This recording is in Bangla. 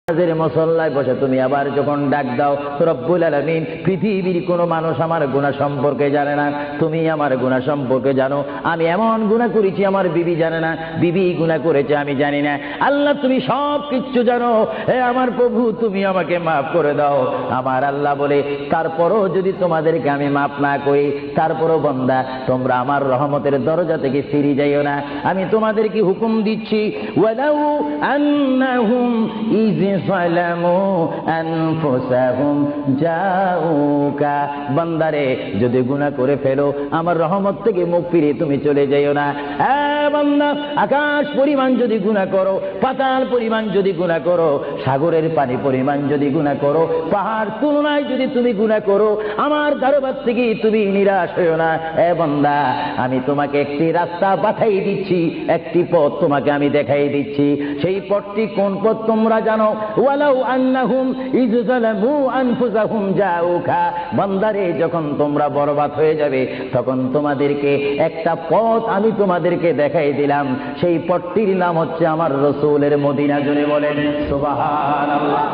নামাজের মুসল্লায় বসে তুমি আবার যখন ডাক দাও রব্বুল আলামিন, পৃথিবীর কোনো মানুষ আমার গুনাহ সম্পর্কে জানে না, তুমি আমার গুনাহ সম্পর্কে জানো। আমি এমন গুনাহ করেছি আমার বিবি জানে না, বিবি গুনাহ করেছে আমি জানি না। আল্লাহ তুমি সব কিচ্ছু জানো, হে আমার প্রভু তুমি আমাকে মাফ করে দাও। আমার আল্লাহ বলে, তারপরও যদি তোমাদেরকে আমি মাফ না করি, তারপরও বান্দা তোমরা আমার রহমতের দরজা থেকে ফিরে যাইও না। আমি তোমাদেরকে হুকুম দিচ্ছি, ওয়ালাউ আন্নাহুম যালামু আনফুসাহুম জাউকা, বান্দারে যদি গুনাহ করে ফেলো আমার রহমত থেকে মুখ ফিরে তুমি চলে যাইও না। বান্দা, আকাশ পরিমাণ যদি গুনাহ করো, পাতাল পরিমাণ যদি গুনাহ করো, সাগরের পানি পরিমাণ যদি গুনাহ করো, পাহাড় তুলনায় যদি তুমি গুনাহ করো, আমার দরবার থেকে তুমি নিরাশ হইও না। বান্দা, আমি তোমাকে একটি রাস্তা পাঠাই দিচ্ছি, একটি পথ তোমাকে আমি দেখাই দিচ্ছি। সেই পথটি কোন পথ তোমরা জানো? ওয়ালাউ আন্নাহুম ইয যালামু আনফুসাহুম জাউকা, বান্দারে যখন তোমরা বরবাদ হয়ে যাবে তখন তোমাদেরকে একটা পথ আমি তোমাদেরকে দেখাই দিলাম। সেই পথটির নাম হচ্ছে আমার রাসূলের মদিনা। জোরে বলেন সুবহানাল্লাহ।